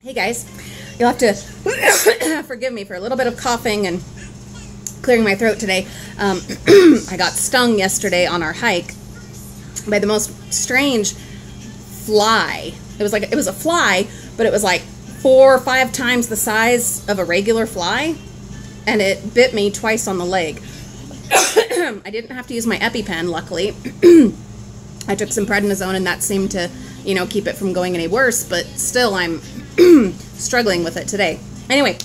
Hey guys, you'll have to forgive me for a little bit of coughing and clearing my throat today. I got stung yesterday on our hike by the most strange fly. It was a fly, but it was like 4 or 5 times the size of a regular fly, and it bit me twice on the leg. I didn't have to use my EpiPen, luckily. I took some prednisone and that seemed to, keep it from going any worse, but still I'm struggling with it today. Anyway,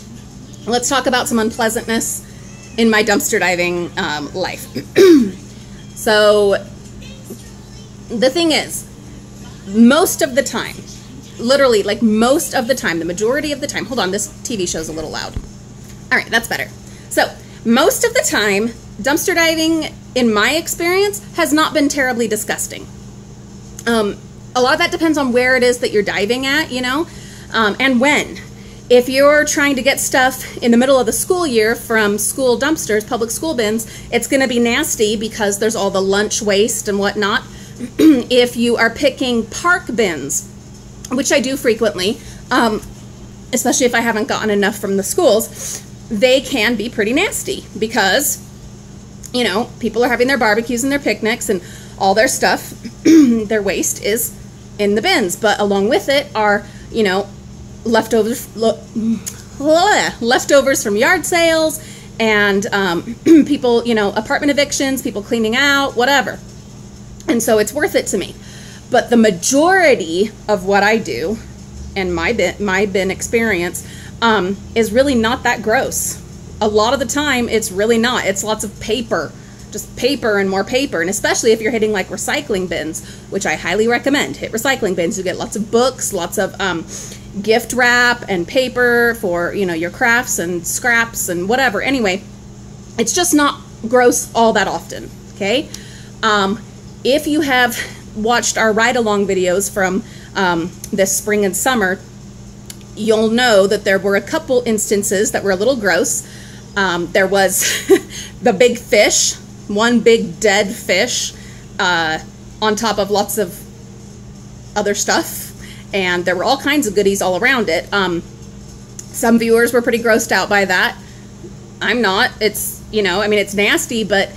let's talk about some unpleasantness in my dumpster diving life. So the thing is, most of the time, literally like most of the time, the majority of the time, hold on, this TV show's a little loud. All right, that's better. So most of the time, dumpster diving, in my experience, has not been terribly disgusting. A lot of that depends on where it is that you're diving at, and when. If you're trying to get stuff in the middle of the school year from school dumpsters, public school bins, it's going to be nasty because there's all the lunch waste and whatnot. If you are picking park bins, which I do frequently, especially if I haven't gotten enough from the schools, they can be pretty nasty because, people are having their barbecues and their picnics and all their stuff, their waste is in the bins. But along with it are, leftovers from yard sales and people, apartment evictions, people cleaning out, whatever. And so it's worth it to me. But the majority of what I do and my bin experience is really not that gross. A lot of the time, it's really not. It's lots of paper, just paper and more paper. And especially if you're hitting like recycling bins, which I highly recommend. Hit recycling bins. You get lots of books, lots of gift wrap and paper for, your crafts and scraps and whatever. Anyway, it's just not gross all that often, okay? If you have watched our ride-along videos from this spring and summer, you'll know that there were a couple instances that were a little gross. There was the big fish, one big dead fish on top of lots of other stuff, and there were all kinds of goodies all around it. Some viewers were pretty grossed out by that. I'm not. It's, it's nasty, but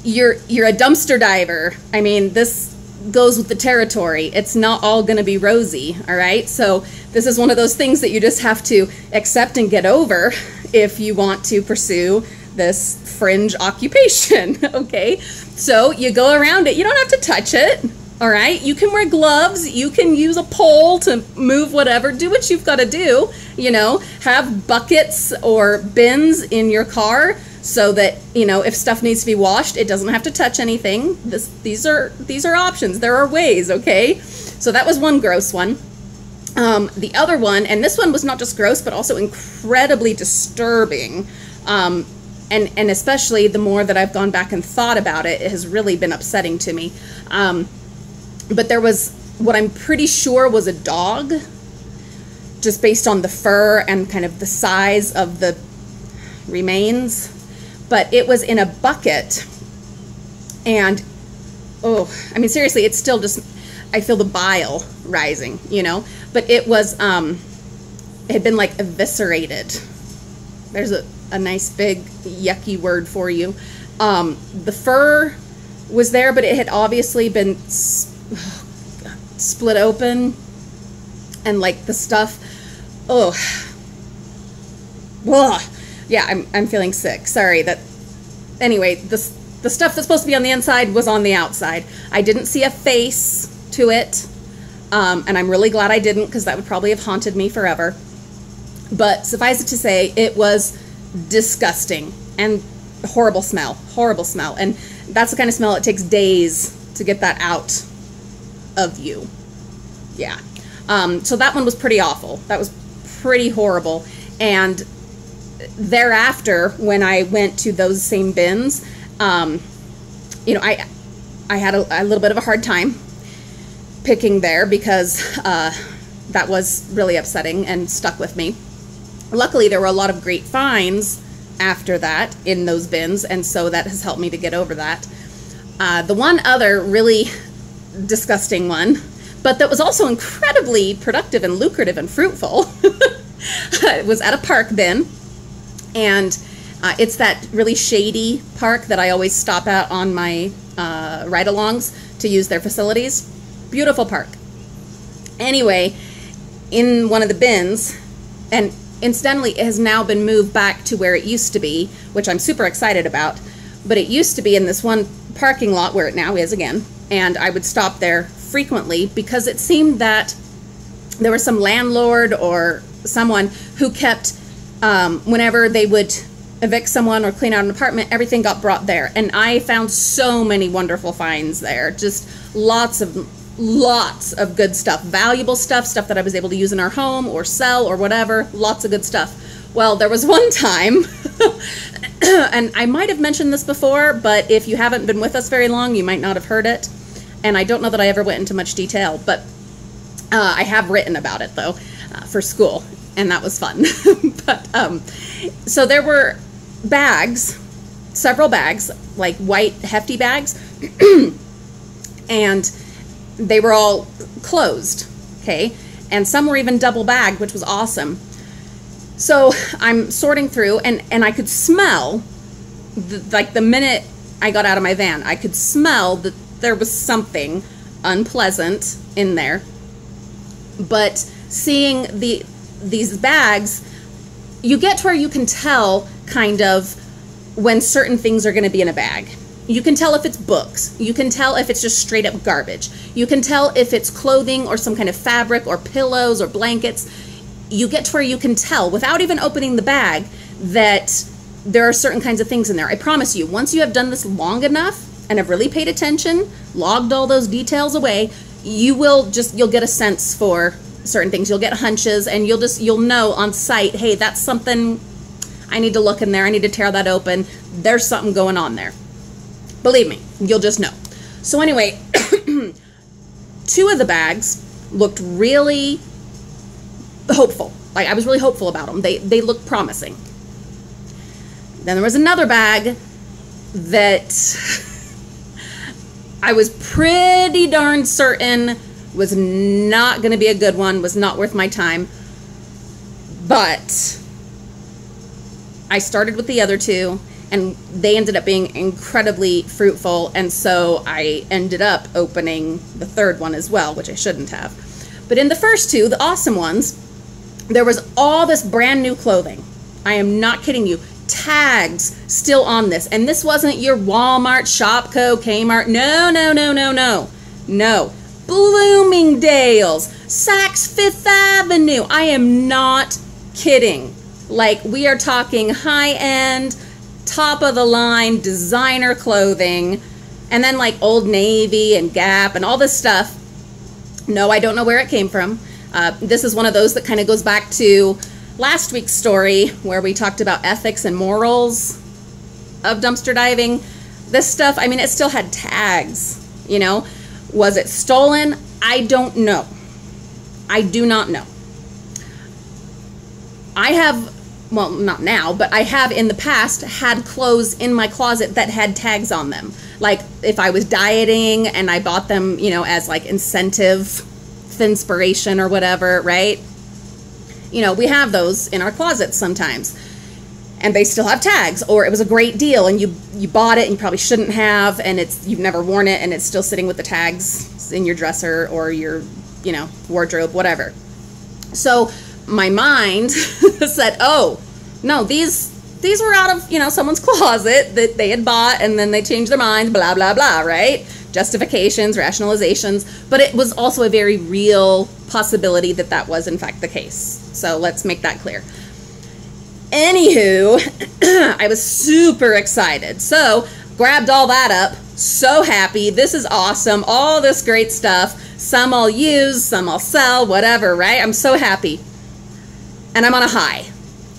you're a dumpster diver. This goes with the territory. It's not all going to be rosy, all right? So this is one of those things that you just have to accept and get over if you want to pursue this fringe occupation, okay? So you go around it. You don't have to touch it, all right? You can wear gloves. You can use a pole to move whatever. Do what you've got to do, Have buckets or bins in your car so that, if stuff needs to be washed, it doesn't have to touch anything. These are options. There are ways, okay? So that was one gross one. The other one, and this one was not just gross, but also incredibly disturbing. And especially the more that I've gone back and thought about it, it has really been upsetting to me. But there was what I'm pretty sure was a dog, just based on the fur and kind of the size of the remains. But it was in a bucket, and seriously, it's still just, I feel the bile rising, but it was, it had been like eviscerated. There's a nice big yucky word for you. The fur was there, but it had obviously been split open, and like the stuff, yeah, I'm feeling sick. Sorry. Anyway, the stuff that's supposed to be on the inside was on the outside. I didn't see a face to it, and I'm really glad I didn't, because that would probably have haunted me forever. But suffice it to say, it was disgusting and horrible smell, and that's the kind of smell it takes days to get that out of you. Yeah. So that one was pretty awful. That was pretty horrible. And thereafter, when I went to those same bins, I had a little bit of a hard time picking there because that was really upsetting and stuck with me. Luckily, there were a lot of great finds after that in those bins, and so that has helped me to get over that. The one other really disgusting one, but that was also incredibly productive and lucrative and fruitful. It was at a park bin, and it's that really shady park that I always stop at on my ride-alongs to use their facilities. Beautiful park. Anyway, in one of the bins, and incidentally, it has now been moved back to where it used to be, which I'm super excited about, but it used to be in this one parking lot where it now is again, and I would stop there frequently because it seemed that there was some landlord or someone who kept, whenever they would evict someone or clean out an apartment, everything got brought there. And I found so many wonderful finds there. Just lots of good stuff, valuable stuff that I was able to use in our home or sell or whatever. Lots of good stuff. Well, there was one time, and I might have mentioned this before, but if you haven't been with us very long, you might not have heard it. And I don't know that I ever went into much detail, but I have written about it, though, for school, and that was fun. But so there were bags, several bags, like white, hefty bags, and they were all closed, okay? And some were even double bagged, which was awesome. So I'm sorting through, and I could smell, like the minute I got out of my van, I could smell that there was something unpleasant in there. But seeing these bags, you get to where you can tell kind of when certain things are going to be in a bag. You can tell if it's books. You can tell if it's just straight up garbage. You can tell if it's clothing or some kind of fabric or pillows or blankets. You get to where you can tell without even opening the bag that there are certain kinds of things in there. I promise you, once you have done this long enough and have really paid attention, logged all those details away, you'll get a sense for certain things. You'll get hunches, and you'll know on sight, hey, that's something, I need to look in there, I need to tear that open, there's something going on there. Believe me, you'll just know. So anyway, two of the bags looked really hopeful. Like, I was really hopeful about them. They looked promising. Then there was another bag that I was pretty darn certain was not going to be a good one, was not worth my time. But I started with the other two, and they ended up being incredibly fruitful, and so I ended up opening the third one as well, which I shouldn't have. But in the first two, the awesome ones, there was all this brand new clothing. I am not kidding you. Tags still on this. And this wasn't your Walmart, Shopko, Kmart. No, no, no, no, no. No. Bloomingdale's, Saks Fifth Avenue. I am not kidding. Like, we are talking high-end, top-of-the-line designer clothing, and then like Old Navy and Gap and all this stuff. No, I don't know where it came from. This is one of those that kind of goes back to last week's story where we talked about ethics and morals of dumpster diving. This stuff, I mean, it still had tags, you know. Was it stolen? I don't know. I do not know. I have, well, not now, but I have in the past had clothes in my closet that had tags on them. Like if I was dieting and I bought them, you know, as like incentive, inspiration or whatever, right? You know, we have those in our closets sometimes. And they still have tags, or it was a great deal and you bought it and you probably shouldn't have, and you've never worn it and it's still sitting with the tags in your dresser or your, you know, wardrobe, whatever. So my mind said, oh, no, these were out of, you know, someone's closet that they had bought and then they changed their minds, blah, blah, blah, right? Justifications, rationalizations, but it was also a very real possibility that that was in fact the case. So let's make that clear. Anywho, I was super excited. So grabbed all that up, so happy. This is awesome. All this great stuff. Some I'll use, some I'll sell, whatever, right? I'm so happy. And I'm on a high.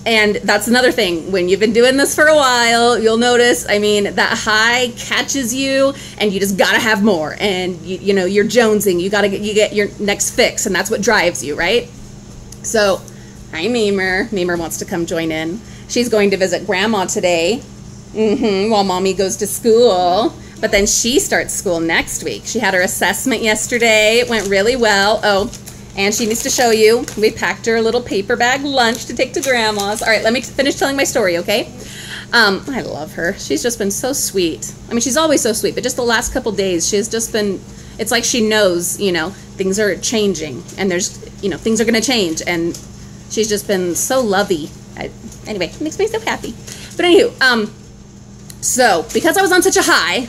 And that's another thing. When you've been doing this for a while, you'll notice, I mean, that high catches you and you just gotta have more. And you know, you're jonesing. You get your next fix, and that's what drives you, right? So, hi Memer. Memer wants to come join in. She's going to visit Grandma today while Mommy goes to school. But then she starts school next week. She had her assessment yesterday. It went really well. Oh, and she needs to show you. We packed her a little paper bag lunch to take to Grandma's. All right, let me finish telling my story, okay? I love her. She's just been so sweet. I mean, she's always so sweet, but just the last couple days, she has just been, it's like she knows, you know, things are changing, and there's, you know, things are going to change, and she's just been so lovey. Anyway, it makes me so happy. But anywho, so because I was on such a high,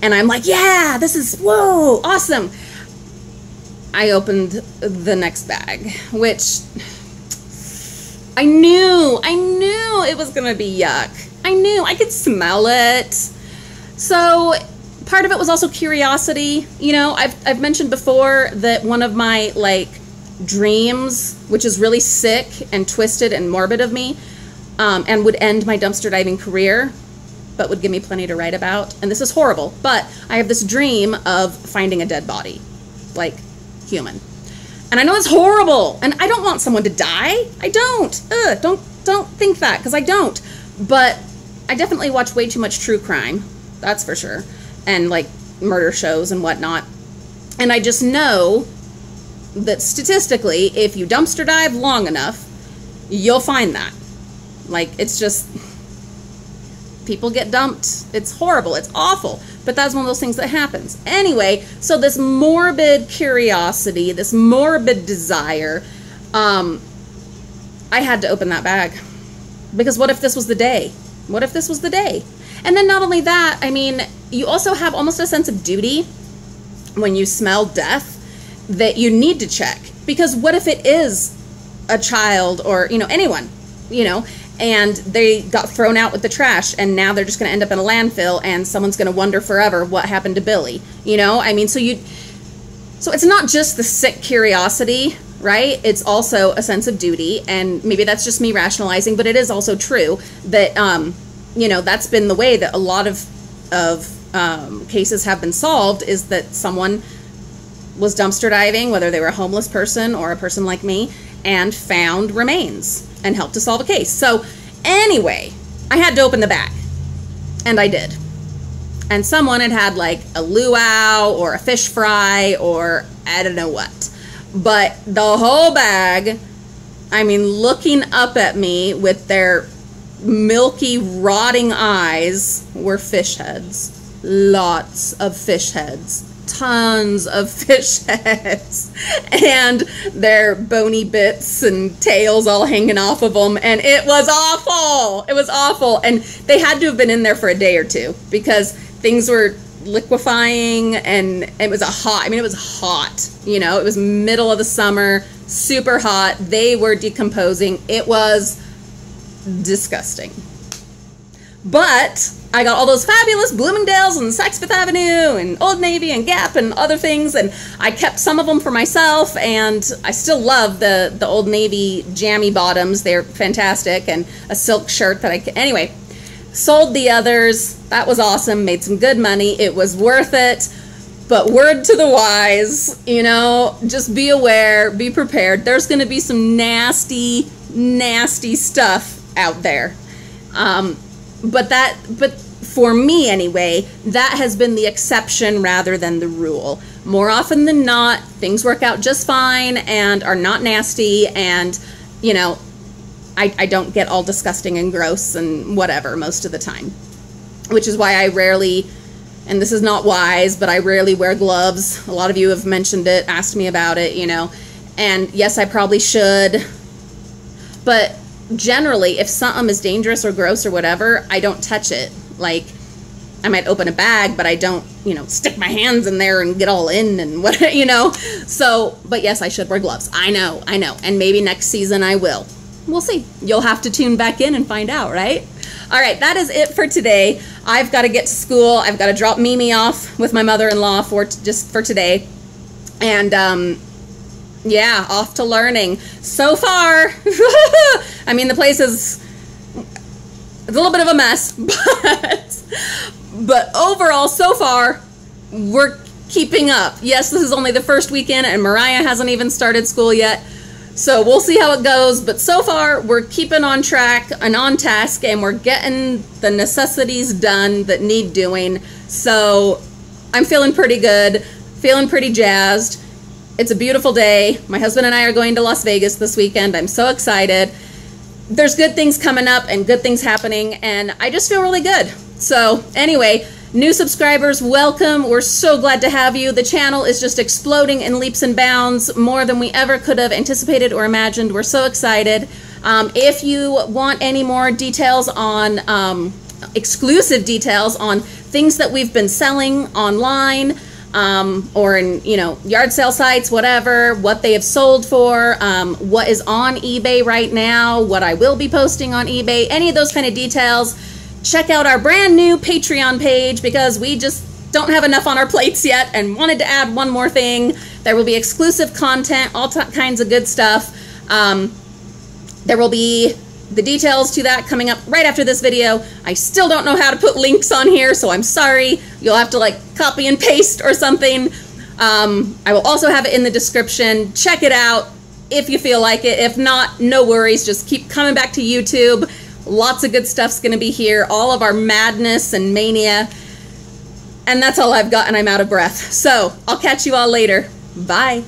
and I'm like, yeah, this is, whoa, awesome. I opened the next bag, which I knew it was gonna be yuck. I knew, I could smell it. So part of it was also curiosity. You know, I've mentioned before that one of my like dreams, which is really sick and twisted and morbid of me, and would end my dumpster diving career, but would give me plenty to write about. And this is horrible, but I have this dream of finding a dead body, like human. And I know it's horrible, and I don't want someone to die. I don't. Don't think that, because I don't. But I definitely watch way too much true crime, that's for sure, and like murder shows and whatnot. And I just know that statistically, if you dumpster dive long enough, you'll find that. Like, it's just, people get dumped. It's horrible. It's awful. But that's one of those things that happens. Anyway, so this morbid curiosity, this morbid desire, I had to open that bag. Because what if this was the day? What if this was the day? And then not only that, I mean, you also have almost a sense of duty when you smell death that you need to check. Because what if it is a child or, you know, anyone, you know, and they got thrown out with the trash, and now they're just going to end up in a landfill, and someone's going to wonder forever what happened to Billy, you know? I mean, so it's not just the sick curiosity, right? It's also a sense of duty, and maybe that's just me rationalizing, but it is also true that, you know, that's been the way that a lot of cases have been solved, is that someone was dumpster diving, whether they were a homeless person or a person like me, and found remains and helped to solve a case. So anyway, I had to open the bag, and I did. And someone had like a luau or a fish fry or I don't know what. But the whole bag, I mean, looking up at me with their milky, rotting eyes, were fish heads. Lots of fish heads. Tons of fish heads, and their bony bits and tails all hanging off of them, and it was awful. It was awful, and they had to have been in there for a day or two because things were liquefying, and it was it was hot. You know, it was middle of the summer, super hot. They were decomposing. It was disgusting. But I got all those fabulous Bloomingdale's and Saks Fifth Avenue and Old Navy and Gap and other things, and I kept some of them for myself, and I still love the Old Navy jammy bottoms. They're fantastic, and a silk shirt that anyway, sold the others. That was awesome, made some good money. It was worth it. But word to the wise, you know, just be aware, be prepared. There's going to be some nasty, nasty stuff out there. But for me anyway, that has been the exception rather than the rule. More often than not, things work out just fine and are not nasty, and, you know, I don't get all disgusting and gross and whatever most of the time. Which is why I rarely, and this is not wise, but I rarely wear gloves. A lot of you have mentioned it, asked me about it, you know. And yes, I probably should, but generally, if something is dangerous or gross or whatever, I don't touch it. Like, I might open a bag, but I don't, you know, stick my hands in there and get all in and what, you know. So, but yes, I should wear gloves. I know. And maybe next season I will. We'll see. You'll have to tune back in and find out, right? All right, that is it for today. I've got to get to school. I've got to drop Mimi off with my mother-in-law just for today. And, yeah, off to learning. So far, I mean, the place is a little bit of a mess, but overall, so far, we're keeping up. Yes, this is only the first weekend, and Mariah hasn't even started school yet, so we'll see how it goes, but so far, we're keeping on track and on task, and we're getting the necessities done that need doing. So I'm feeling pretty good, feeling pretty jazzed. It's a beautiful day. My husband and I are going to Las Vegas this weekend. I'm so excited. There's good things coming up and good things happening, and I just feel really good. So anyway, new subscribers, welcome. We're so glad to have you. The channel is just exploding in leaps and bounds, more than we ever could have anticipated or imagined. We're so excited. If you want any more details on, exclusive details on things that we've been selling online, or in, yard sale sites, whatever, what they have sold for, what is on eBay right now, what I will be posting on eBay, any of those kind of details, check out our brand new Patreon page, because we just don't have enough on our plates yet and wanted to add one more thing. There will be exclusive content, all kinds of good stuff. There will be the details to that coming up right after this video. I still don't know how to put links on here, so I'm sorry. You'll have to copy and paste or something. I will also have it in the description. Check it out if you feel like it. If not, no worries. Just keep coming back to YouTube. Lots of good stuff's gonna be here. All of our madness and mania. And that's all I've got, and I'm out of breath. So I'll catch you all later. Bye.